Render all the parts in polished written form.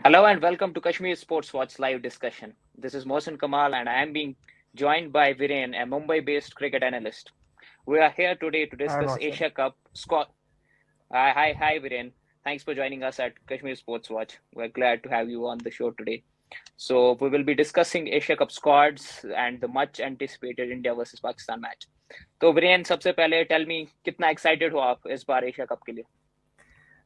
Hello and welcome to Kashmir Sports Watch live discussion. This is Mohsen Kamal and I am being joined by Viren, a Mumbai-based cricket analyst. We are here today to Hi, discuss Mohsen. Asia Cup squad. Hi, Viren. Thanks for joining us at Kashmir Sports Watch. We're glad to have you on the show today. So we will be discussing Asia Cup squads and the much anticipated India versus Pakistan match. तो वीरेन सबसे पहले tell me कितना excited हो आप इस बार Asia cup के लिए?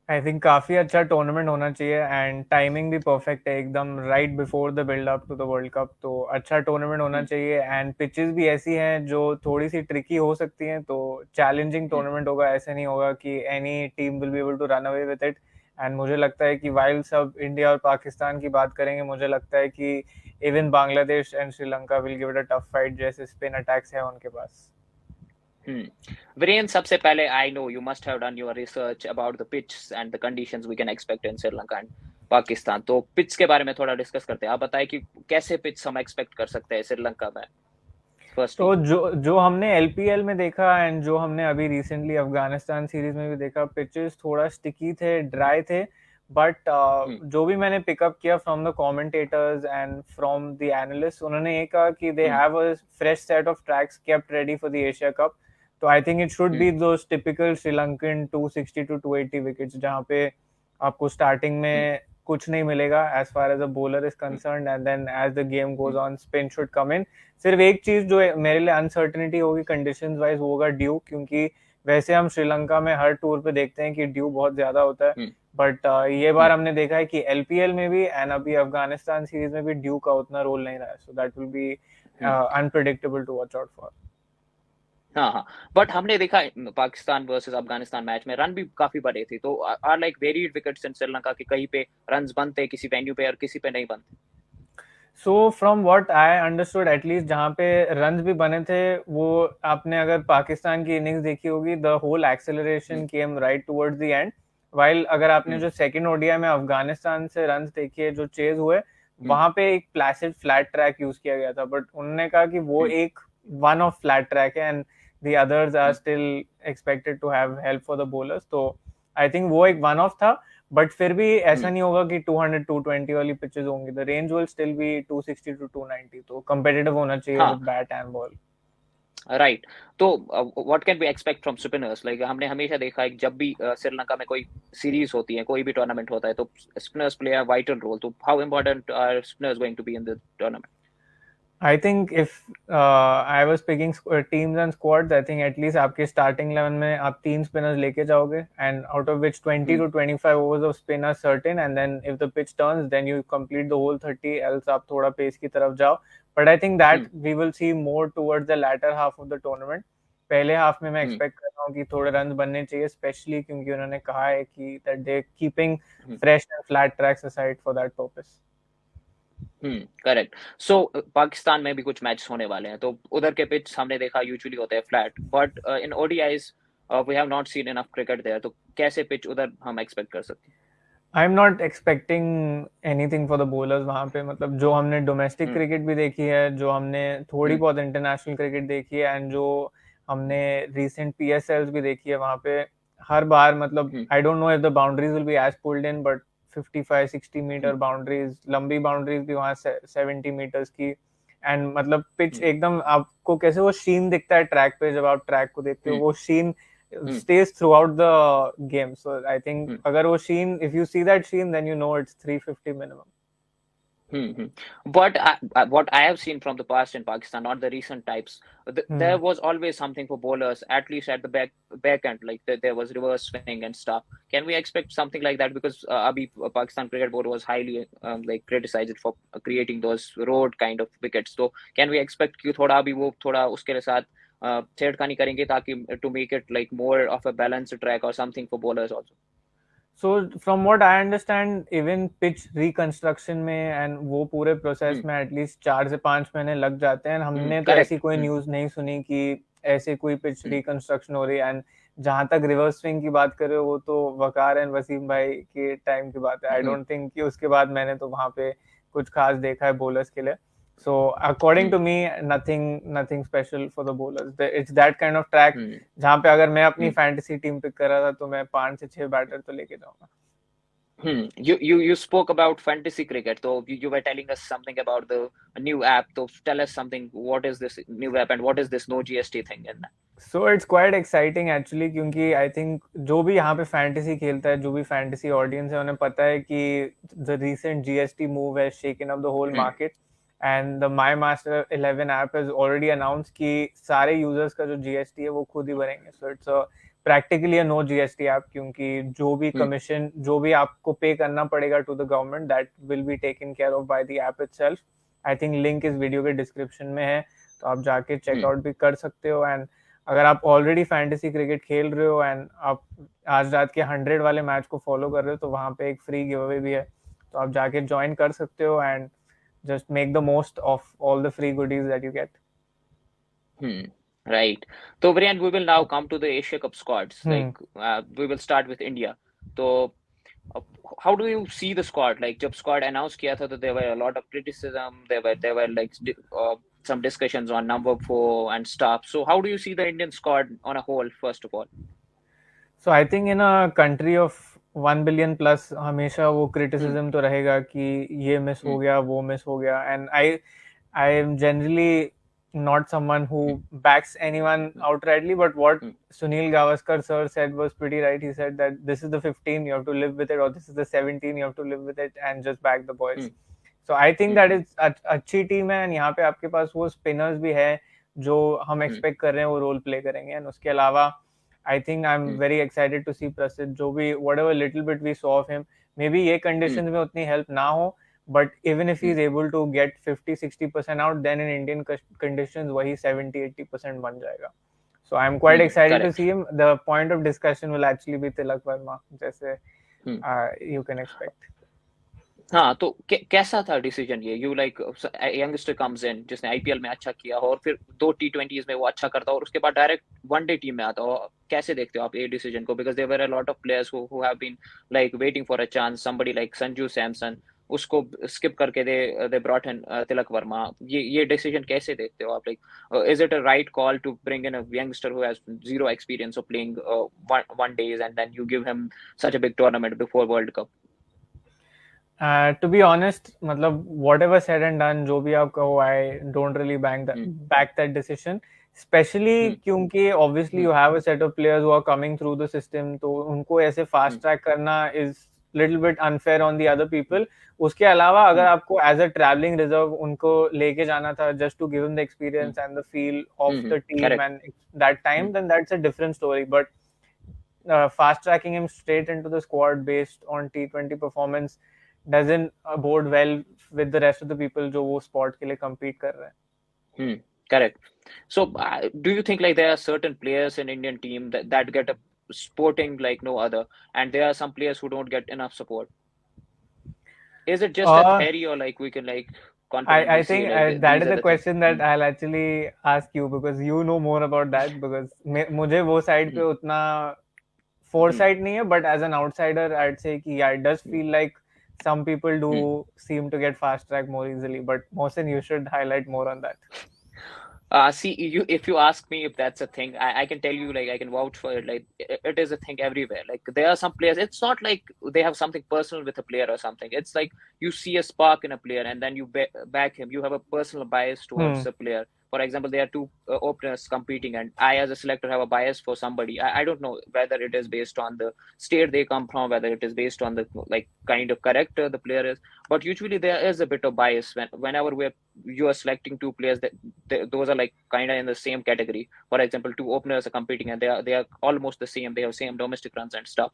I think काफी अच्छा टूर्नामेंट होना चाहिए एंड टाइमिंग भी परफेक्ट है एकदम right before the build up to the world cup. तो अच्छा टूर्नामेंट होना हम्म, चाहिए एंड पिचेस भी ऐसी हैं जो थोड़ी सी ट्रिकी हो सकती हैं। तो चैलेंजिंग हम्म, टूर्नामेंट होगा, ऐसे नहीं होगा कि any team will be able to run away with it. And मुझे लगता है कि वाइल सब इंडिया और पाकिस्तान की बात करेंगे, मुझे लगता है कि even Bangladesh and Sri Lanka will give it a tough fight, जैसे स्पिन अटैक्स है उनके पास। Viren, सबसे पहले I know you must have done your research about the pitch and the conditions we can expect in Sri Lanka and Pakistan. तो pitch के बारे में थोड़ा डिस्कस करते हैं। आप बताएं कि कैसे पिच हम एक्सपेक्ट कर सकते हैं श्रीलंका में फर्स्टली। तो जो जो हमने एलपीएल में देखा एंड जो हमने अभी रिसेंटली अफगानिस्तान सीरीज में भी देखा, पिचेस थोड़ा स्टिकी थे, ड्राई थे। बट हम्म, जो भी मैंने पिकअप किया from the commentators and from the analyst, उन्होंने ये कहा कि they hmm, have a fresh set of tracks kept ready for the Asia Cup. तो I think it should hmm, be those typical Sri Lankan 260 to 280 wickets, जहाँ पे आपको starting hmm, में कुछ नहीं मिलेगा as far as a bowler is hmm, concern, and then as the game goes hmm, on spin should come इन। सिर्फ एक चीज जो मेरे लिए अनसर्टेनिटी होगी कंडीशंस वाइज, वो होगा ड्यू, क्योंकि वैसे हम श्रीलंका में हर टूर पे देखते हैं कि ड्यू बहुत ज्यादा होता है। हम्म, बट ये बार हम्म, हमने देखा है कि एलपीएल में भी एंड अभी अफगानिस्तान सीरीज में भी ड्यू का उतना रोल नहीं रहा है, so that will be hmm. Unpredictable to watch out for. हाँ हाँ, बट हमने देखा पाकिस्तान वर्सेस अफगानिस्तान मैच में रन भी काफी बड़े थे। तो are like varied wickets in Sri Lanka के, कहीं पे रन्स बनते किसी वेन्यू पे और किसी पे नहीं बनते। So from what I understood, at least जहाँ पे रन्स भी बने थे, वो आपने अगर पाकिस्तान की इनिंग्स देखी होगी, the whole hmm, acceleration came right towards the end. While अगर आपने हम्म, जो सेकंड ओडीआई में अफगानिस्तान से रन्स देखी है जो चेज हुए, हम्म, वहां पे एक प्लासिड फ्लैट ट्रैक यूज किया गया था, बट उन्होंने कहा कि वो हम्म, एक वन ऑफ फ्लैट ट्रैक है and the others are hmm, still expected to have help for the bowlers. तो आई थिंक वो एक वन ऑफ था। बट फिर भी ऐसा हम्म। नहीं होगा कि 200 220 वाली पिचेस होंगी, the range will still be 260 to 290। तो कंपेटिटिव होना चाहिए हाँ, with bat and ball. Right. तो what can be expect from spinners? Like हमने हमेशा देखा है कि जब भी श्रीलंका में कोई सीरीज होती है, कोई भी टूर्नामेंट होता है, तो spinners play a vital role. तो how important are spinners going to be in the tournament? I think if I was picking teams and squads, I think at least आपके स्टार्टिंग 11 में आप तीन स्पिनर्स लेके जाओगे, and out of which 20 hmm, to 25 overs of spin are certain, and then if the pitch turns then you complete the whole 30, else आप थोड़ा pace की तरफ जाओ। But I think that hmm, we will see more towards the latter half of the tournament. पहले half में मैं हम्म, expect कर रहा हूँ कि थोड़े रन बनने चाहिए, स्पेशली क्योंकि उन्होंने कहा है कि that they keeping hmm, fresh and flat tracks aside for that purpose. Correct. So Pakistan में भी कुछ मैच होने वाले हैं, तो उधर के पिच हमने देखा यूजुअली होते हैं flat, but in ODIs we have not seen enough cricket there. तो कैसे पिच उधर हम एक्सपेक्ट कर सकते I am not expecting anything for the bowlers वहां पे। मतलब जो हमने डोमेस्टिक हैं? क्रिकेट भी देखी है, जो हमने थोड़ी हम्म, बहुत इंटरनेशनल क्रिकेट देखी है, एंड जो हमने रिसेंट पीएसएल्स भी देखी है, वहां पे हर बार मतलब हम्म, I don't know if the boundaries will be as pulled in, but 55-60 metre hmm, boundaries, लंबी बाउंड्रीज भी वहां 70 मीटर्स की। एंड मतलब पिच हम्म, एकदम आपको कैसे वो शीन दिखता है ट्रैक पे, जब आप ट्रैक को देखते हो, हम्म, वो शीन हम्म, stays throughout the game. So I think हम्म, अगर वो sheen, if you see that sheen, then you know it's 350 minimum. But what I have seen from the past in Pakistan, not the recent types, there Hmm. was always something for bowlers, at least at the back end, like there was reverse swing and stuff. Can we expect something like that? Because abhi Pakistan cricket board was highly like criticized for creating those road kind of wickets. So can we expect कि थोड़ा अभी वो थोड़ा उसके साथ छेड़खानी करेंगे ताकि to make it like more of a balanced track or something for bowlers also? So from what I understand, even pitch reconstruction में and वो पूरे प्रोसेस Hmm. में एटलीस्ट 4 से 5 महीने लग जाते हैं। Hmm. हमने तो ऐसी Correct. कोई Hmm. न्यूज नहीं सुनी कि ऐसे कोई पिच Hmm. रिकंस्ट्रक्शन हो रही है। एंड जहां तक रिवर्स स्विंग की बात कर रहे हो, वो तो वकार एंड वसीम भाई के टाइम की बात है। आई Hmm. डोंट थिंक कि उसके बाद मैंने तो वहां पे कुछ खास देखा है बॉलर्स के लिए। So according Hmm. to me, nothing special for the bowlers. It's that kind of track Hmm. जहाँ पे अगर मैं अपनी Hmm. फैंटेसी टीम पिक कर रहा था, तो मैं 5 से 6 बैटर तो लेके जाऊंगा। You spoke about fantasy cricket. So you were telling us something about the new app. So tell us something. What is this new app and what is this no GST thing in that? So it's quite exciting actually, क्योंकि I think जो भी यहाँ पे fantasy खेलता है, जो भी fantasy audience है, उन्हें पता है कि the recent GST move has shaken up the whole Hmm, market, and the my master 11 app has already announce कि सारे यूजर्स का जो जीएसटी है वो खुद ही भरेंगे. So it's practically no GST app, क्योंकि जो भी hmm, कमीशन जो भी आपको पे करना पड़ेगा to the government, that will be taken care of by the app itself. I think link इस वीडियो के डिस्क्रिप्शन में है, तो आप जाके hmm, चेकआउट भी कर सकते हो. एंड अगर आप ऑलरेडी फैंटेसी क्रिकेट खेल रहे हो एंड आप आज रात के 100 वाले मैच को फॉलो कर रहे हो, तो वहाँ पे एक फ्री गिव अवे भी है, तो आप जाके ज्वाइन कर सकते हो and just make the most of all the free goodies that you get. hmm. Right. So, Brian, we will now come to the Asia Cup squads. Hmm. We will start with India. So, uh, how do you see the squad? Like, जब squad announced किया था, तो there were a lot of criticism. There were like some discussions on number four and stuff. So, how do you see the Indian squad on a whole, first of all? So I think in a country of 1 billion plus, हमेशा वो Hmm, criticism तो रहेगा कि ये miss हो hmm, गया, वो miss हो गया. And I am generally not someone who hmm, backs anyone hmm, outrightly, but what hmm, Sunil Gavaskar sir said was pretty right. He said that this is the 15, you have to live with it, or this is the 17, you have to live with it, and just back the hmm, boys. So I think hmm, that hmm, is अच्छी team है, and यहाँ पे आपके पास वो spinners भी है जो हम hmm, एक्सपेक्ट कर रहे हैं वो रोल प्ले करेंगे. एंड उसके अलावा I think I am hmm, very excited to see Prasidh, जो भी whatever little bit we saw of him, maybe ये hmm, कंडीशन में उतनी हेल्प ना हो, but even if he hmm, is able to get 50-60% out, then in Indian conditions वही 70-80% बन जाएगा. So I'm quite excited to correct. see him. The point of discussion will actually be Tilak Verma, जैसे Hmm. you can expect. हाँ, तो कैसा था decision ये? You like youngster comes in जिसने आईपीएल में अच्छा किया और फिर दो टी20s में वो अच्छा करता और उसके बाद डायरेक्ट वनडे टीम में आता, और कैसे देखते हो आप ये डिसीजन को? Because there were a lot of players who have been like waiting for a chance, somebody like Sanju Samson, उसको स्किप करके they brought in Tilak Varma. ये डिसीजन कैसे देखते हो आप? Like is it a right call to bring in a youngster who has zero experience of playing one days and then you give him such a big tournament before world cup? To be honest, मतलब whatever said and done, जो भी आप कहो, I don't really back that decision. Especially क्योंकि obviously you have a set of players who are coming through the system, तो उनको ऐसे fast track करना is little bit unfair on the other people. उसके अलावा अगर आपको as a traveling reserve उनको लेके जाना था just to give them the experience and the feel of the team correct. and that time, then that's a different story. But fast tracking him straight into the squad based on T20 performance doesn't bode well with the rest of the people जो वो spot के लिए compete कर रहे हैं. Correct. So, do you think like there are certain players in Indian team that get a sporting like no other, and there are some players who don't get enough support? Is it just a Uh, theory, or like we can like I confidently say think like that these is are the the things? question that Hmm, I'll actually ask you, because you know more about that, because मुझे वो side पे hmm, उतना hmm, foresight नहीं है, but as an outsider I'd say कि yeah, it does hmm, feel like some people do hmm. seem to get fast track more easily, but Mohsen, you should highlight more on that. See, if you ask me if that's a thing, I can tell you, like, I can vouch for it. Like, it is a thing everywhere. Like, there are some players, it's not like they have something personal with a player or something. It's like you see a spark in a player and then you back him. You have a personal bias towards Hmm. a player. For example, there are two openers competing, and I, as a selector, have a bias for somebody. I don't know whether it is based on the state they come from, whether it is based on the like kind of character the player is. But usually there is a bit of bias whenever you are selecting two players that those are like kind of in the same category. For example, two openers are competing and they are almost the same. They have same domestic runs and stuff.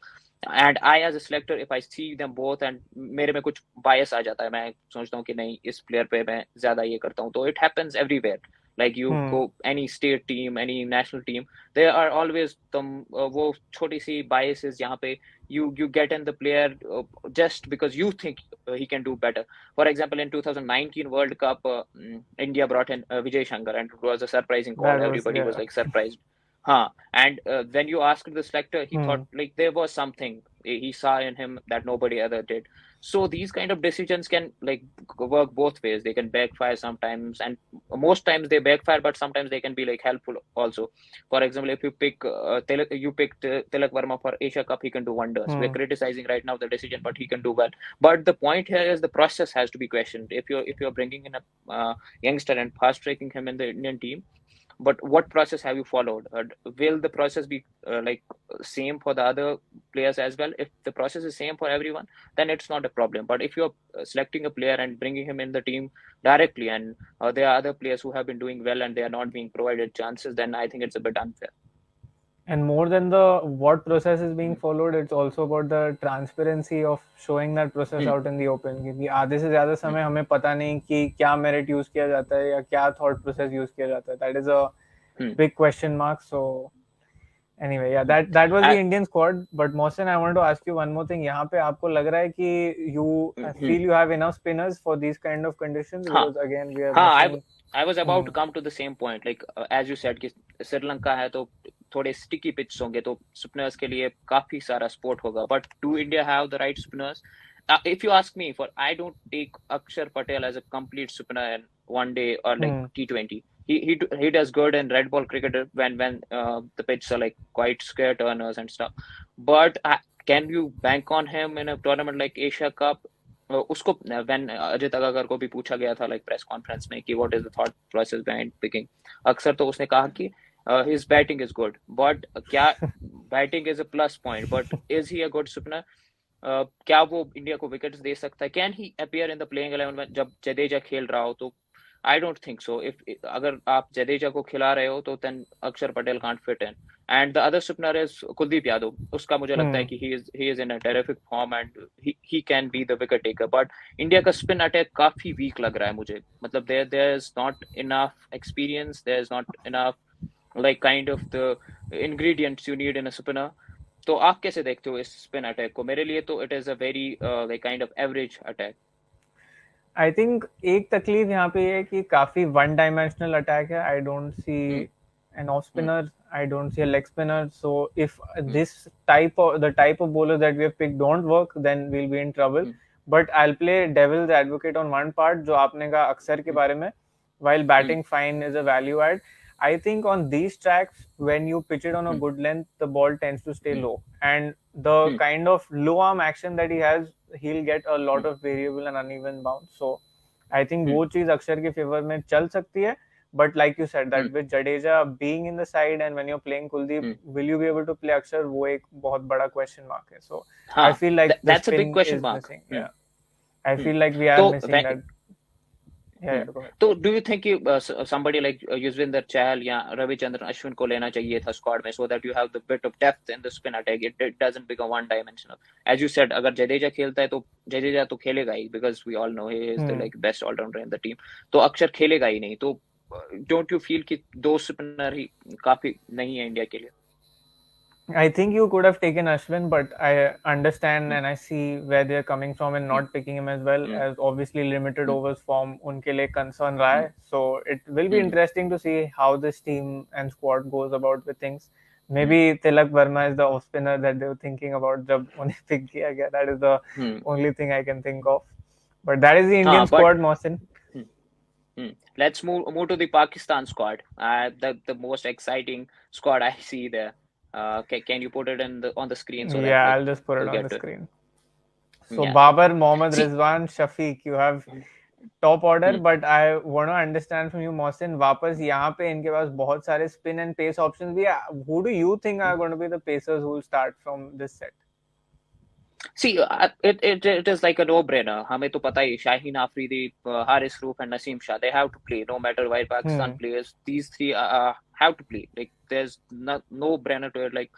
And I, as a selector, if I see them both and मेरे में कुछ bias आ जाता है, मैं सोचता हूँ कि नहीं इस player पे मैं ज़्यादा ये करता हूँ, तो it happens everywhere. Like you Hmm. go any state team, any national team, there are always वो छोटी सी biases जहाँ पे you get in the player just because you think he can do better. For example, in 2019 World Cup, India brought in Vijay Shankar, and it was a surprising call. That was, Everybody was yeah. like surprised. And when you asked the selector, he thought Hmm. like there was something. he saw in him that nobody other did. So these kind of decisions can like work both ways. They can backfire sometimes, and most times they backfire, but sometimes they can be like helpful also. For example, if you picked Tilak Verma for Asia Cup, he can do wonders. We're Hmm. criticizing right now the decision, but he can do well. But the point here is the process has to be questioned. If you're bringing in a youngster and fast tracking him in the Indian team, but what process have you followed? Will the process be like same for the other players as well? If the process is same for everyone, then it's not a problem. But if you're selecting a player and bringing him in the team directly, and there are other players who have been doing well and they are not being provided chances, then I think it's a bit unfair. And more than the what process is being Hmm. followed, it's also about the transparency of showing that process Hmm. out in the open. क्योंकि आधे से ज़्यादा Hmm. समय हमें पता नहीं कि क्या मेरिट यूज किया जाता है या क्या थॉट प्रोसेस यूज किया जाता है. That is a Hmm. big question mark. So anyway, yeah, that was the I, Indian squad. But Mohsen, I want to ask you one more thing. यहाँ पे आपको लग रहा है कि you hmm. feel you have enough spinners for these kind of conditions, हाँ because again we are हाँ missing. I was about Hmm. to come to the same point, like as you said कि श्रीलंका है तो थोड़े sticky pitch होंगे तो spinners के लिए काफी सारा स्पोर्ट होगा. But do India have the right spinners? If you ask me, for I don't take Akshar Patel as a complete spinner in one day or like Hmm. T20. He does good in red ball cricket when the pitches are like quite square turners and stuff. But can you bank on him in a tournament like Asia Cup? उसको when Ajit अगाकर को भी पूछा गया था like press conference में कि what is the thought process behind picking अक्सर, तो उसने कहा कि his batting is good, but क्या batting is a plus point, but is he a good spinner? क्या वो इंडिया को विकेट्स दे सकता है? Can he appear in the playing 11 में जब जडेजा खेल रहा हो? तो I don't think so. If अगर आप जडेजा को खिला रहे हो तो then Akshar Patel can't fit in. And the other spinner is Kuldeep Yadav. उसका मुझे लगता है Hmm. कि he is in a terrific form and he can be the wicket taker. But India का स्पिन अटैक काफी वीक लग रहा है मुझे. मतलब there is not enough experience, there is not enough like kind of the ingredients you need in a spinner. तो आप कैसे देखते हो इस स्पिन अटैक को? मेरे लिए तो it is a very like kind of average attack. I think एक तकलीफ यहाँ पे ये है कि काफी वन डायमेंशनल अटैक है. I don't see hmm. an off hmm. spinner. I don't see a leg spinner. So if hmm. this the type of bowlers that we have picked don't work, then we'll be in trouble. Hmm. But I'll play devil's advocate on one part, जो आपने कहा अक्सर के बारे में. While hmm. batting fine is a value add, I think on these tracks, when you pitch it on a hmm. good length, the ball tends to stay hmm. low. And the hmm. kind of low arm action that he has, he'll get a lot hmm. of variable and uneven bounce. So I think हम्म. वो चीज अक्षर के favour में चल सकती है. But like you said, that hmm. with Jadeja being in the side and when you're playing Kuldeep, hmm. will you be able to play Akshar? वो एक बहुत बड़ा question mark है. So I हाँ, feel like the that's a spin big question is mark. missing. Hmm. Yeah, I hmm. feel like we are तो missing that. Yeah, yeah, go ahead. तो do you think कि somebody like Yuzvendra Chahal या रविचंद्रन अश्विन को लेना चाहिए था squad में, so that you have the bit of depth in the spin attack? It doesn't become one dimensional. As you said, अगर जडेजा खेलता है तो जडेजा तो खेलेगा ही, because we all know he is the Hmm. like best all rounder in the team. तो अक्षर खेलेगा ही नहीं. तो don't you feel कि दो स्पिनर ही काफी नहीं है इंडिया के लिए? I think you could have taken Ashwin, but I understand hmm. and I see where they're coming from in hmm. not picking him as well, hmm. as obviously limited hmm. overs form उनके लिए concern रहा हम्म. है. So it will be hmm. interesting to see how this team and squad goes about with things. Hmm. Maybe Tilak Verma is the off spinner that they were thinking about जब उन्हें pick किया गया. That is the hmm. only thing I can think of. But that is the हाँ, Indian but squad, Mohsin. let's move to the Pakistan squad. The most exciting squad I see there. Can you put it in the on the screen so that Yeah, like I'll just put it we'll on the get to it? screen. So Yeah. Babar, Mohammad See. Rizwan, Shafiq, you have top order. Hmm. But I want to understand from you Mohsin, वापस यहाँ पे इनके पास बहुत सारे spin and pace options भी है. Who do you think are going to be the pacers who will start from this set? See, it is like a no-brainer. हमें तो पता ही, Shaheen Afridi, Haris Roof and Naseem Shah, they have to play no matter where Pakistan plays. These three have to play. Like there's no brainer to it. Like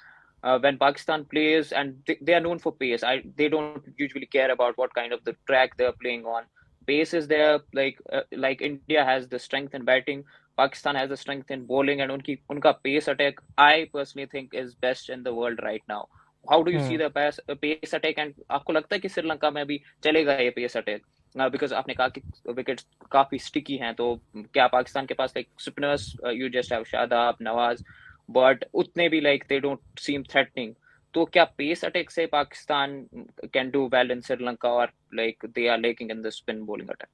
when Pakistan plays, and they are known for pace. They don't usually care about what kind of the track they're playing on. Pace is there. Like India has the strength in batting, Pakistan has the strength in bowling, and उनका pace attack I personally think is best in the world right now. How do you see the pace attack? And आपको लगता है कि श्रीलंका में भी चलेगा ये pace attack? Because आपने कहा कि विकेट्स काफी स्टिकी हैं, तो क्या पाकिस्तान के पास like spinners, you just have Shadab, Nawaz, but उतने भी like they don't seem threatening. तो क्या पेस अटैक से Pakistan can do well in Sri Lanka, और like they are lacking in the spin bowling attack?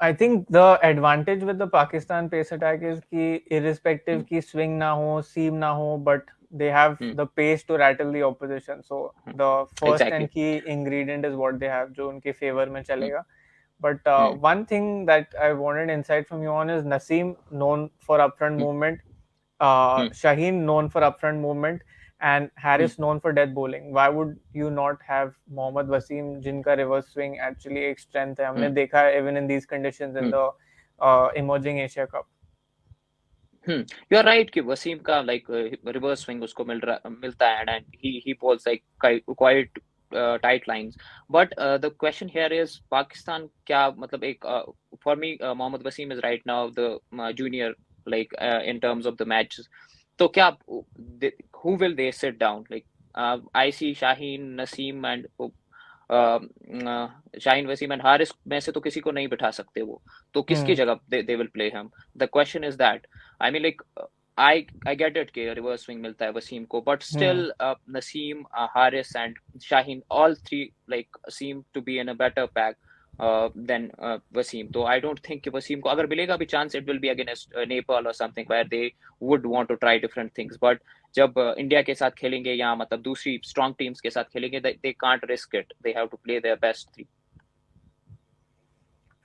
I think the advantage with the Pakistan pace attack is कि irrespective की swing ना हो, seam ना हो, but they have the pace to rattle the opposition. So the first and exactly. key ingredient is what they have, जो उनके favor में चलेगा. But hmm. one thing that I wanted insight from you on is Naseem, known for upfront movement, Shaheen, known for upfront movement, and Harris, known for death bowling. Why would you not have Mohammad Wasim, जिनका reverse swing actually एक strength है? हमने देखा है even in these conditions in the emerging Asia Cup. You are right कि वसीम का like reverse swing उसको मिलता है, and he bowls like quite tight lines. But the question here is Pakistan क्या मतलब एक for me Mohammad Wasim is right now the junior like in terms of the matches. तो क्या who will they sit down? Like I see Shaheen, Naseem and Shaheen, Wasim and Haris में से तो किसी को नहीं बिठा सकते वो, तो किसकी जगह they will play him? The question is that. I mean, like, I get it कि reverse swing मिलता है वसीम को, but still, Naseem, Haris, and Shaheen, all three like seem to be in a better pack than Wasim. So I don't think कि वसीम को अगर मिलेगा भी chance, it will be against Nepal or something where they would want to try different things. But जब India के साथ खेलेंगे या मतलब दूसरी strong teams के साथ खेलेंगे, they can't risk it. They have to play their best three.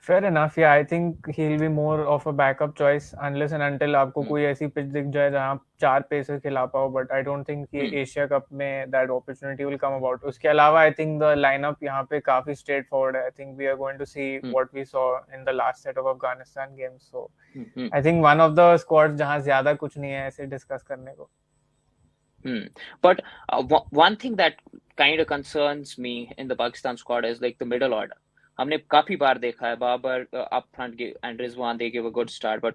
Fair enough. Yeah, I think he'll be more of a backup choice unless and until आपको कोई ऐसी पिच दिख जाए जहाँ 4 पेसर खिला पाओ. But I don't think कि Asia cup में that opportunity will come about. उसके अलावा I think the lineup यहाँ पे काफी straightforward है. I think we are going to see what we saw in the last set of Afghanistan games. So I think one of the squads जहाँ ज्यादा कुछ नहीं है ऐसे discuss करने को. But one thing that kind of concerns me in the Pakistan squad is like the middle order. हमने काफी बार देखा है Babar up front and Rizwan, they give a good start, but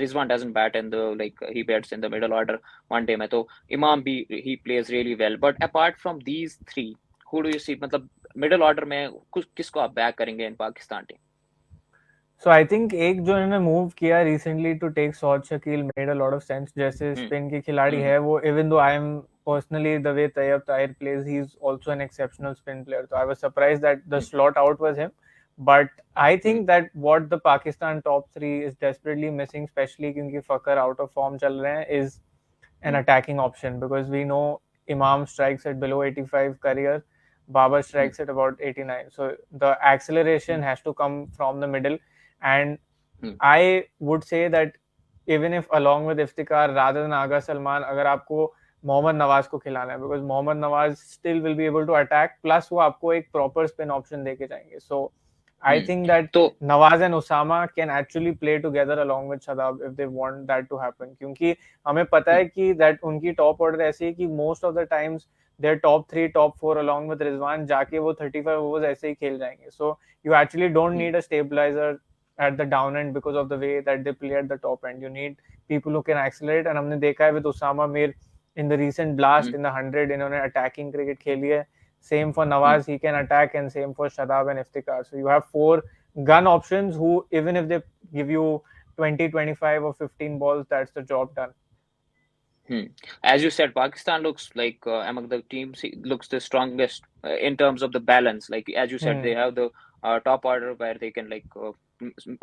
Rizwan doesn't bat in the like he bats in the middle order one day में. तो इमाम भी he plays really well, but apart from these three, who do you see मतलब middle order में किसको आप back करेंगे in Pakistan team? So I think एक जो इन्होंने मूव किया recently to take Saud Shakil made a lot of sense. जैसे स्पिन की खिलाड़ी है वो, even though I am personally the way Tayyab Tahir plays, he's also an exceptional spin player. So I was surprised that the slot out was him. But I think that what the Pakistan top three is desperately missing, especially क्योंकि फकर out of form चल रहे हैं, is an attacking option, because we know Imam strikes at below 85 career, Babar strikes at about 89. So the acceleration has to come from the middle. And I would say that even if along with Iftikhar rather than Aga Salman, अगर आपको मोहम्मद नवाज को खिलाना है, because Mohammad Nawaz still will be able to attack, plus वो आपको एक proper spin option देके जाएंगे. So I think that Nawaz and Osama can actually play together along with Shadab if they want that to happen. क्योंकि हमें पता है कि that उनकी top order ऐसी है कि most of the times their top 3, top 4 along with Rizwan जाके वो 35 overs ऐसे ही खेल जाएंगे. So you actually don't need a stabilizer at the down end because of the way that they play at the top end. You need people who can accelerate, and हमने देखा है with Osama Mir in the recent blast in the 100, इन्होंने attacking cricket खेली है. Same for Nawaz, he can attack, and same for Shadab and Iftikhar. So you have 4 gun options who, even if they give you 20, 25 or 15 balls, that's the job done. As you said, Pakistan looks like among the teams looks the strongest in terms of the balance. Like as you said, they have the top order where they can like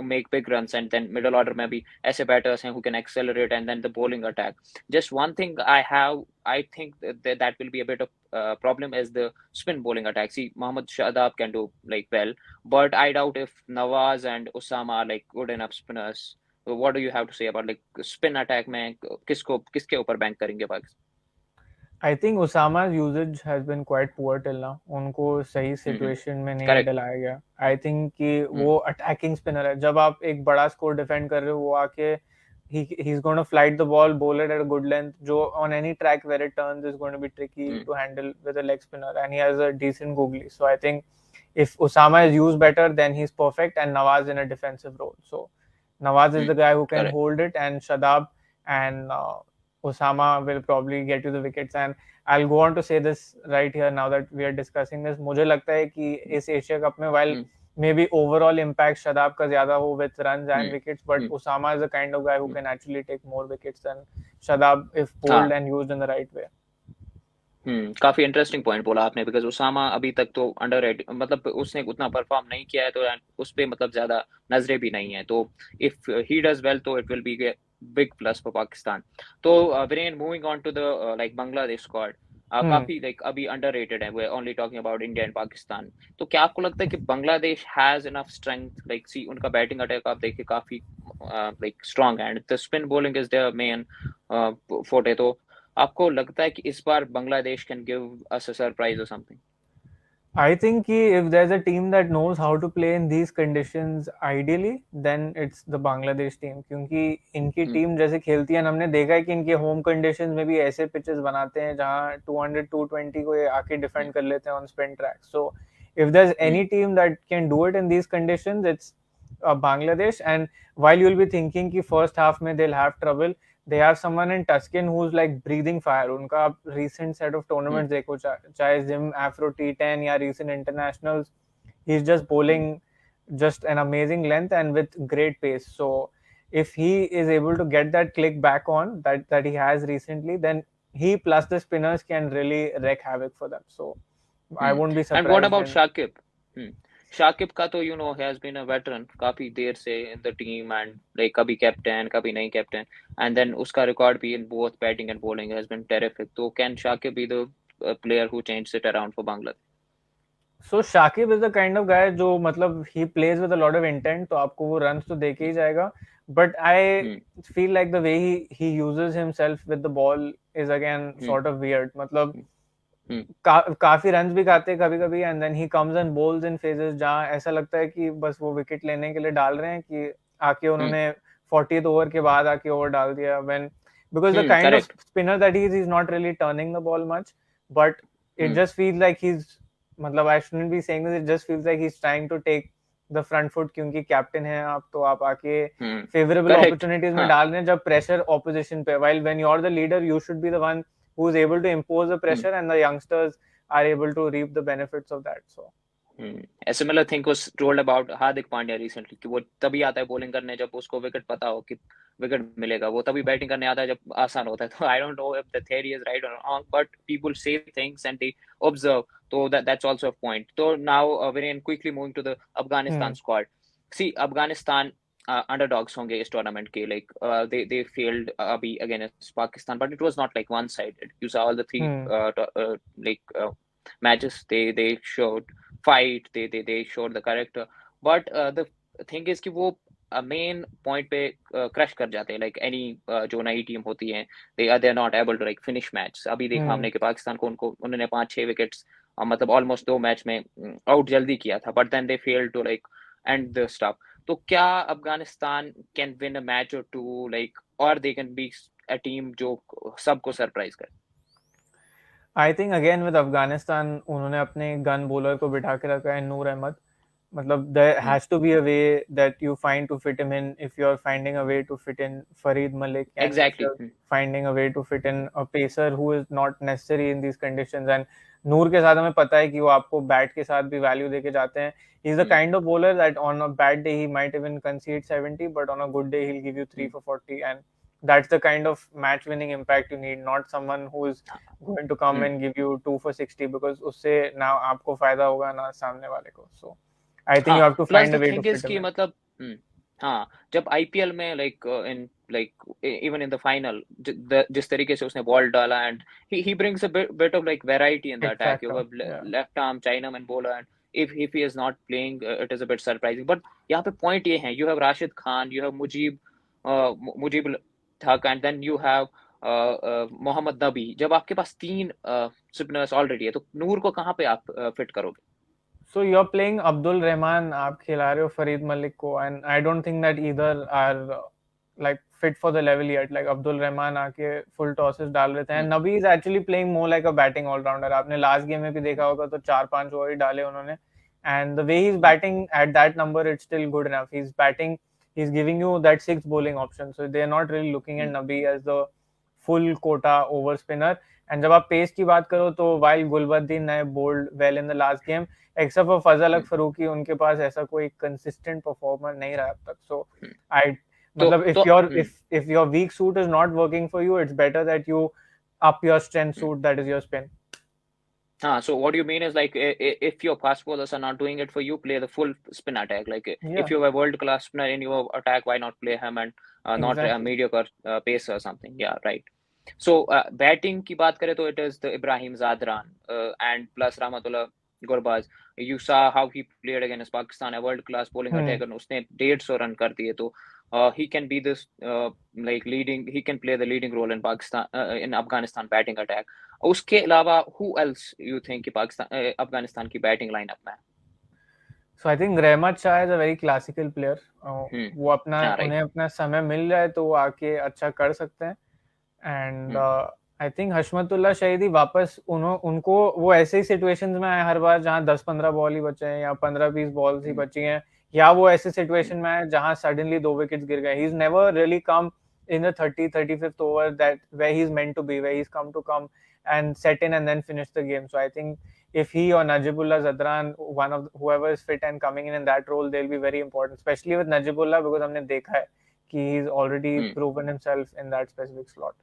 make big runs, and then middle order maybe ऐसे batters हैं who can accelerate, and then the bowling attack. Just one thing I think that will be a bit of problem is the spin bowling attack. See, Mohammad Shadab can do like well, but I doubt if Nawaz and Osama are like good enough spinners. What do you have to say about like spin attack में किसके ऊपर bank करेंगे Pakistan? I think Osama's usage has been quite poor till now. उनको सही situation में नहीं डलाया गया. I think कि वो attacking spinner है. जब आप एक बड़ा score defend कर रहे हो, वो आके he's going to flight the ball, bowl it at a good length, जो on any track where it turns is going to be tricky to handle with a leg spinner, and he has a decent googly. So I think if Osama is used better, then he's perfect, and Nawaz in a defensive role. So Nawaz is the guy who can hold it, and Shadab and Osama will probably get you the wickets. And I'll go on to say this right here now that we are discussing this. मुझे लगता है कि इस Asia cup में while maybe overall impact Shadab ka zyada ho with runs and hmm wickets, but hmm Usama is the kind of guy who hmm, can actually take more wickets than Shadab if हाँ bowled and used in the right way. काफी interesting point बोला आपने, because Usama अभी तक तो under, मतलब उसने उतना परफॉर्म नहीं किया है, तो उस पे मतलब ज्यादा नजरें भी नहीं है, तो इफ ही डज वेल तो it will be big plus for Pakistan. तो Viren, moving on to the like Bangladesh squad, Hmm. काफी लाइक अभी अंडररेटेड है, we are only talking about India and Pakistan. तो क्या आपको लगता है कि Bangladesh has enough strength, like see उनका बैटिंग अटैक आप देखिए काफी लाइक स्ट्रांग है, and the spin bowling is their main forte, तो आपको लगता है कि इस बार Bangladesh can give us a surprise और something? I think if there's a team that knows how to play in these conditions ideally, then it's the Bangladesh team. क्योंकि इनकी हम्म टीम जैसे खेलती है, हमने देखा है कि इनके होम कंडीशंस में भी ऐसे पिचेस बनाते हैं जहां 200 220 को ये आके हम्म डिफेंड कर लेते हैं on spin track. So if there's hmm any team that can do it in these conditions, it's Bangladesh. And while you'll be thinking कि first half में they'll have trouble, they have someone in Tuscan who's like breathing fire. उनका आप recent set of hmm tournaments देखो, चाहे Zim Afro T10 या recent internationals, he's just hmm bowling just an amazing length and with great pace. So if he is able to get that click back on that he has recently, then he plus the spinners can really wreak havoc for them. So I won't be and what surprised about in. Shakib? Hmm Shakib का तो has been a veteran काफी देर से in the team, and like कभी captain कभी नहीं captain, and then उसका record भी in both batting and bowling has been terrific, तो can Shakib be the player who change it around for Bangladesh? So Shakib is the kind of guy जो मतलब he plays with a lot of intent, तो आपको वो run तो देके ही जाएगा. But I hmm feel like the way he uses himself with the ball is again hmm sort of weird. मतलब हम्म काफी रन भी खाते हैं कभी कभी, and then he comes and bowls in phases जहां ऐसा लगता है कि बस वो विकेट लेने के लिए डाल रहे हैं, कि आके उन्होंने 40th ओवर के बाद आके ओवर डाल दिया. When because the kind of correct spinner that he is not really turning the ball much, but it hmm just feels like he is, मतलब I shouldn't be saying this, it just feels like he is trying to take the front foot, क्योंकि captain है आप, तो आप आके favourable correct opportunities में हाँ डाल रहे हैं जब प्रेशर ऑपोजिशन पे. While when you are the leader you should be the one who is able to impose the hmm pressure, and the youngsters are able to reap the benefits of that. So A similar thing was told about Hardik Pandya recently, कि वो तभी आता है bowling करने जब उसको wicket पता हो कि विकेट मिलेगा, वो तभी बैटिंग करने आता है जब आसान होता है, तो I don't know if the theory is right or wrong, but people say things and they observe, तो दैट्स आल्सो अ पॉइंट। तो now very quickly moving to the Afghanistan hmm. Squad, see Afghanistan underdogs होंगे इस tournament के, like they failed अभी against Pakistan, but it was not like one sided, you saw all the three Hmm. like matches, they showed fight, they showed the character, but the thing is कि वो main point पे crush कर जाते हैं, like any जो नई team होती है, they are not able to like finish match. अभी देखा Hmm. हमने कि पाकिस्तान को उन्होंने 5-6 विकेट्स मतलब ऑलमोस्ट 2 मैच में आउट जल्दी किया था, but then they fail to like end the stuff. तो क्या Afghanistan can win a match or two, like, or they can be a team जो सबको सरप्राइज करे? I think again with Afghanistan उन्होंने अपने गन बॉलर को बिठा के रखा है, नूर अहमद. मतलब there has to be a way that you find to fit him in. If you are finding a way to fit in Fareed Malik, and if you exactly. Are finding a way to fit in a pacer who is not necessary in these conditions, and Noor के साथ हमें पता है कि वो आपको bat के साथ भी वैल्यू देके जाते हैं. He is the kind of bowler that on a bad day he might even कंसीड 70, but on a good day he'll give you 3 for 40, and that's the kind of match winning impact you need, not someone who is going to come and give you 2 for 60, because उससे ना आपको फायदा होगा ना सामने वाले को. So I think हाँ, you have to plus find the a way to thing is fit him कि in. मतलब हाँ, जब आईपीएल में like in like even in the final जिस तरीके से उसने बॉल डाला, and he brings a bit of like variety in the X attack, you factor. Have Yeah. Left arm chinaman bowler, and if he is not playing, it is a bit surprising, but यहाँ पे point ये है, you have Rashid Khan, you have Mujeeb Haq, and then you have Mohammad Nabi. जब आपके पास तीन spinners already है, तो नूर को कहाँ पे आप फिट करोगे? So you're playing Abdul Rahman, आप खिला रहे हो फरीद मलिक को, and I don't think that either are like fit for the level yet. Like Abdul Rahman आके full tosses डाल रहे थे, and Nabi is actually playing more like a batting all rounder. आपने last game में भी देखा होगा तो 4-5 ओवर ही डाले उन्होंने, and the way he's batting at that number, it's still good enough. He's batting, he's giving you that sixth bowling option, so they're not really looking at Nabi as the full quota over spinner. And जब आप pace की बात करो तो while Gulbadin ने bowled well in the last game, except for फजल हक फरूकी, उनके पास ऐसा कोई consistent performer नहीं रहा अब तक. So I तो मतलब तो if your weak suit is not working for you, it's better that you up your strength suit, that is your spin. So what you mean is like if your fast bowlers are not doing it for you, play the full spin attack. Like if Yeah, you have a world class spinner in your attack, why not play him and not a exactly. mediocre pacer or something? Yeah, right. So batting की बात करें तो it is the Ibrahim Zadran and plus Rahmatullah Gurbaz. You saw how he played against Pakistan, a world class bowling Hmm. attack, and उसने 150 run कर दिए. तो he can be this like leading. He can play the leading role in Pakistan in Afghanistan batting attack. उसके अलावा who else you think कि पाकिस्तान अफगानिस्तान की batting lineup में है? So I think Rahmat Shah is a very classical player. वो अपना हाँ right. उन्हें अपना समय मिल जाए तो वो आके अच्छा कर सकते हैं. एंड आई थिंक हशमतुल्ला शहीदी वापस उनको वो ऐसे ही सिचुएशंस में आए हर बार जहां 10-15 बॉल ही बचे हैं या 15-20 बॉल्स ही बची हैं, या वो ऐसे सिचुएशन में आए जहां सडनली 2 विकेट्स गिर गए. He is never really come in the 35th over that where he's meant to be, where he's come and set in and then finish the game. So I think if he or Najibullah Zadran, one of whoever is fit and coming in that role, they'll be very important, especially with Najibullah, because हमने देखा है कि he's already proven himself in that specific slot.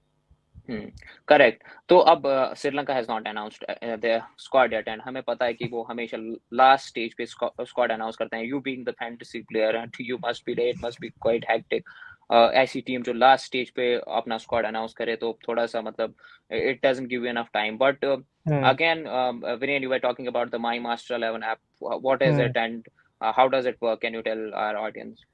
Correct. तो अब Sri Lanka has not announced their squad yet and हमें पता है कि वो हमेशा लास्ट स्टेज पे स्क्वाड अनाउंस करते हैं. You being the fantasy player and you must be there, it must be quite hectic. ऐसी टीम जो लास्ट स्टेज पे अपना स्क्वाड अनाउंस करे तो थोड़ा सा मतलब it doesn't give you enough time. But again Viren, you were talking about the My Master 11 app. What is it and how does it work? Can you tell our audience?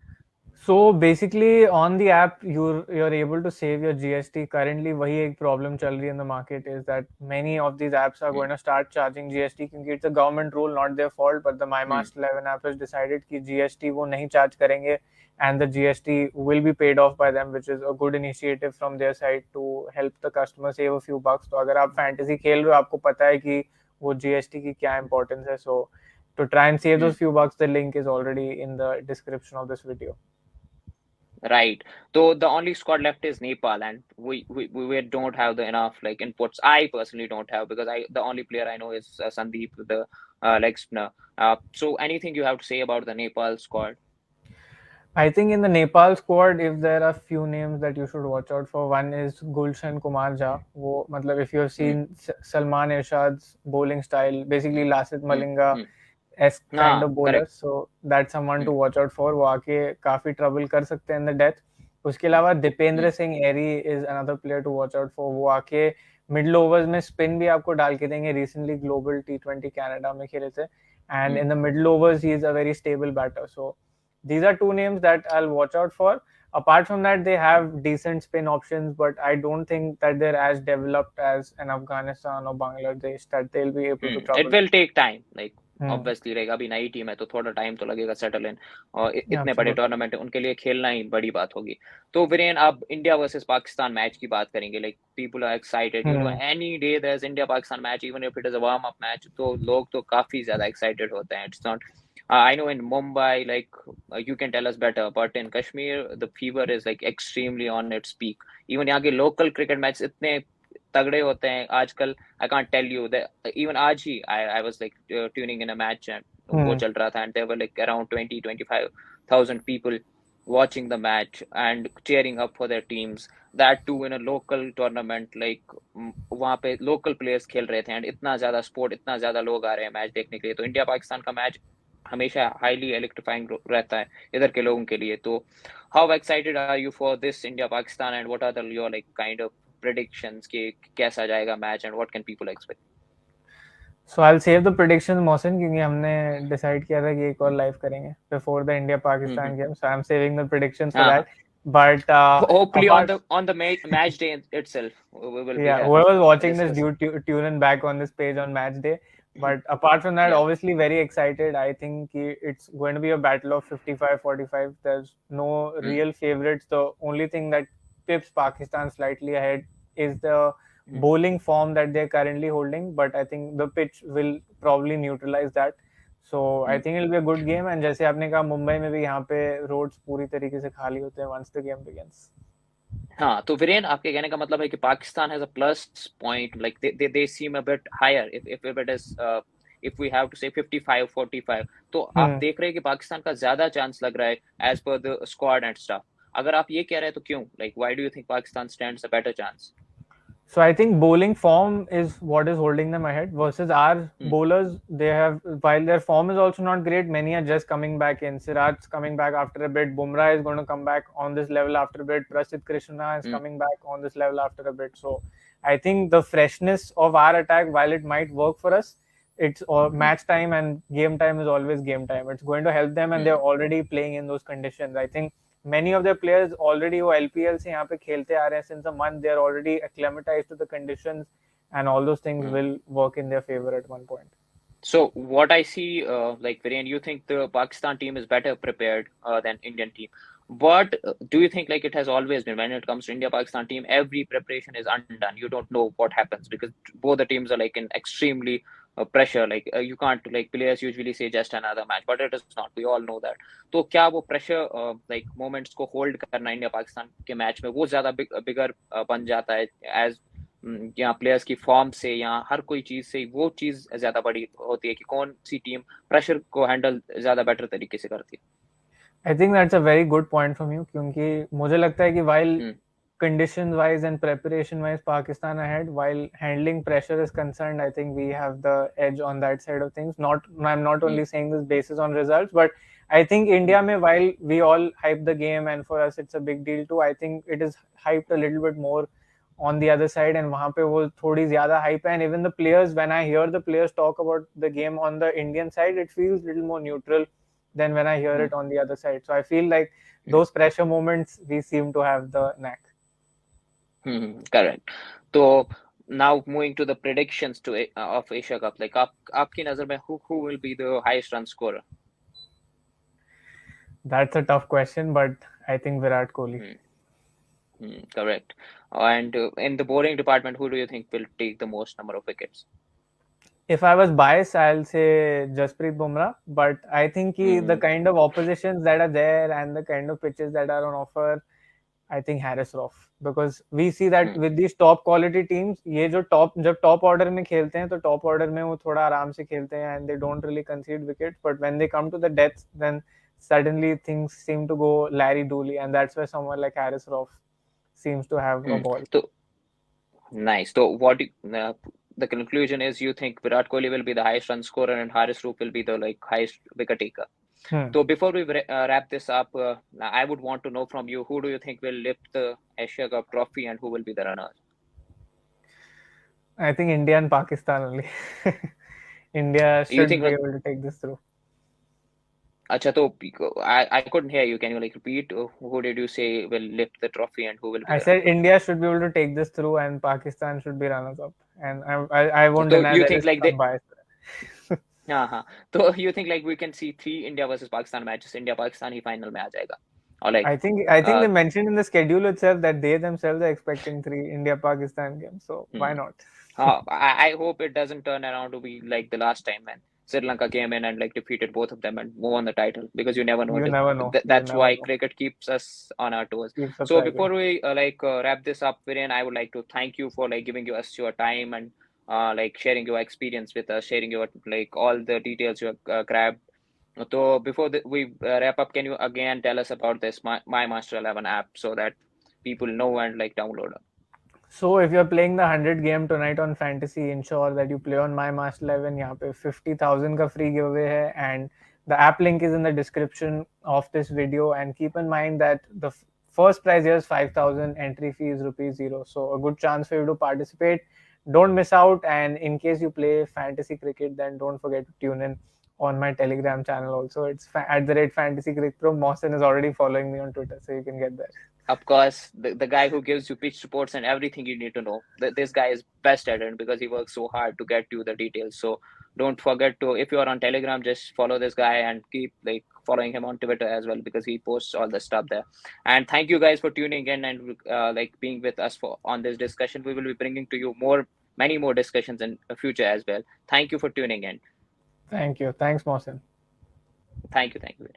So basically on the app you're able to save your GST. Currently वही एक problem चल रही है in the market is that many of these apps are going to start charging GST क्योंकि it's a government rule, not their fault, but the My Master 11 app has decided कि GST वो नहीं charge करेंगे and the GST will be paid off by them, which is a good initiative from their side to help the customer save a few bucks. तो अगर आप fantasy खेल रहे हो आपको पता है कि वो GST की क्या importance है. So to try and save those few bucks, the link is already in the description of this video. Right. So the only squad left is Nepal, and we don't have the enough like inputs. I personally don't have because the only player I know is Sandeep, the leg spinner. So anything you have to say about the Nepal squad? I think in the Nepal squad, if there are few names that you should watch out for, one is Gulshan Kumar Jha. वो मतलब if you have seen Salman Irshad's bowling style, basically Lasith Malinga esque kind of bowler, correct. so that's someone to watch out for. वो आके काफी trouble कर सकते हैं in the death. उसके अलावा दीपेंद्र सिंह एरी is another player to watch out for. वो आके मिडिल ओवर्स में स्पिन भी आपको डाल के देंगे. रिसेंटली ग्लोबल T20 कनाडा में खेले थे and in the middle overs he is a very stable batter. So these are two names that I'll watch out for. Apart from that, they have decent spin options, but I don't think that they're as developed as an Afghanistan or Bangladesh that they'll be able to It trouble. will take time. Like obviously रहेगा, अभी नई team है तो थोड़ा time तो लगेगा settle in, और इतने बड़े Absolutely. टूर्नामेंट उनके लिए खेलना ही बड़ी बात होगी. तो वीरेन, अब इंडिया वर्सेस पाकिस्तान मैच की बात करेंगे. Like people are excited, you know, any day there is India Pakistan match, even if it is a warm up match, तो लोग तो काफी ज्यादा एक्साइटेड होते हैं. It's not I know in Mumbai, like you can tell us better, but in Kashmir, the fever is like extremely on its peak. Even यहाँ के local cricket match इतने तगड़े होते हैं आजकल. I can't tell you that even आज ही I was like tuning in a match and वो चल रहा था and there were like around 20-25,000 people watching the match and cheering up for their teams. That too in a local tournament, like वहाँ पे local players खेल रहे थे and इतना ज्यादा sport, इतना ज्यादा लोग आ रहे हैं मैच देखने के लिए. तो इंडिया पाकिस्तान का मैच हमेशा हाईली इलेक्ट्रीफाइंग रहता है इधर के लोगों के लिए. तो how excited are you for this India Pakistan and what are the your like kind of predictions कि कैसा जाएगा match and what can people expect? So I'll save the predictions, Mohsin, क्योंकि हमने decide किया था कि एक और live करेंगे before the India Pakistan game. So I'm saving the predictions for that. But hopefully apart on the match day itself we will be yeah, whoever's watching this, discussing. tune in back on this page on match day. But apart from that, Yeah. obviously very excited. I think it's going to be a battle of 55-45. There's no real favorites. The only thing that tips Pakistan slightly ahead is the bowling form that they're currently holding. But I think the pitch will probably neutralize that. So I think it'll be a good game. And जैसे आपने कहा मुंबई में भी यहाँ पे roads पूरी तरीके से खाली होते हैं once the game begins. हाँ, तो वीरेन, आपके कहने का मतलब है कि Pakistan has a plus point, like they seem a bit higher if it is if we have to say 55-45, तो आप हम्म देख रहे हैं कि पाकिस्तान का ज्यादा चांस लग रहा है as per the squad and stuff. अगर आप ये कह रहे हैं तो क्यों, like why do you think Pakistan stands a better chance? So I think bowling form is what is holding them ahead versus our hmm. bowlers. They have, while their form is also not great, many are just coming back in. Siraj's coming back after a bit. Bumrah is going to come back on this level after a bit. Prasidh Krishna is hmm. coming back on this level after a bit. So I think the freshness of our attack, while it might work for us, it's hmm. match time, and game time is always game time. It's going to help them, and they're hmm. already playing in those conditions. I think many of their players already वो LPL से यहाँ पे खेलते आ रहे हैं since a month. They are already acclimatized to the conditions, and all those things hmm. will work in their favor at one point. So what I see, like Viren, you think the Pakistan team is better prepared than Indian team. But do you think like it has always been when it comes to India-Pakistan team, every preparation is undone. You don't know what happens because both the teams are like in extremely pressure. Like you can't, like players usually say just another match, but it is not. We all know that. तो क्या वो pressure like moments को hold करना India-Pakistan के match में वो ज़्यादा bigger बन जाता है as या प्लेयर्स की फॉर्म से या हर कोई चीज से वो चीज ज्यादा बड़ी होती है कि कौन सी टीम प्रेशर को हैंडल ज्यादा बेटर तरीके से करती I think that's a very good point from you क्योंकि मुझे लगता है कि while है। condition wise and preparation wise Pakistan ahead, while handling pressure is concerned, I think we have the edge on that side of things. Not, I'm not hmm. only saying this basis on results, but I think India हम्म। में, while we all hype the game and for us it's a big deal too, I think it is hyped a little bit more on the other side, and वहाँ पे वो थोड़ी ज़्यादा hype है, and even the players, when I hear the players talk about the game on the Indian side, it feels little more neutral than when I hear hmm. it on the other side. So I feel like hmm. those pressure moments we seem to have the knack. Correct. तो now moving to the predictions to of Asia Cup, like आप आपकी नजर में who will be the highest run scorer? That's a tough question, but I think Virat Kohli. Correct. And in the bowling department, who do you think will take the most number of wickets? If I was biased, I'll say Jasprit Bumrah. But I think the hmm. kind of oppositions that are there and the kind of pitches that are on offer, I think Harris Roff. Because we see that hmm. with these top quality teams, ये जो top जब top order में खेलते हैं तो top order में वो थोड़ा आराम से खेलते हैं and they don't really concede wickets. But when they come to the death, then suddenly things seem to go Larry Dooley, and that's where someone like Harris Roff seems to have a ball. तो nice. So the conclusion is you think Virat Kohli will be the highest run scorer and Haris Roop will be the like highest wicket taker. Hmm. So before we wrap this up, I would want to know from you, who do you think will lift the Asia Cup trophy and who will be the runners? I think India and Pakistan only. India You should think be like, able to take this through. acha, to I couldn't hear you. Can you like repeat? Who did you say will lift the trophy and who will be I the said runners? India should be able to take this through, and Pakistan should be runners up. And I won't So deny you there think is like some they bias. हाँ, तो you think like we can see three India versus Pakistan matches, India Pakistan he final में आ जाएगा, or like I think uh, they mentioned in the schedule itself that they themselves are expecting 3 India Pakistan games. So why not? I hope it doesn't turn around to be like the last time when Sri Lanka came in and like defeated both of them and won the title, because you never know. You never know. You That's never why know. cricket keeps us on our toes. Keep So surprising. before we wrap this up, Viren, I would like to thank you for like giving us your time and like sharing your experience with us, sharing your like all the details you have grabbed. So before we wrap up, can you again tell us about this My Master 11 app so that people know and like download it? So if you're playing the 100 game tonight on fantasy, ensure that you play on My Master 11. यहाँ पे 50,000 का free giveaway है, and the app link is in the description of this video. And keep in mind that the first prize here is 5,000. Entry fee is rupees 0. So a good chance for you to participate. Don't miss out. And in case you play fantasy cricket, then don't forget to tune in on my Telegram channel also. It's at the rate Fantasy Cricket Pro. Mohsen is already following me on Twitter, so you can get there. Of course, the guy who gives you pitch reports and everything you need to know. This guy is best at it because he works so hard to get you the details. So don't forget to, if you are on Telegram, just follow this guy and keep like following him on Twitter as well because he posts all the stuff there. And thank you guys for tuning in and like being with us for on this discussion. We will be bringing to you many more discussions in the future as well. Thank you for tuning in. Thank you. Thanks, Mohsen. Thank you. Thank you.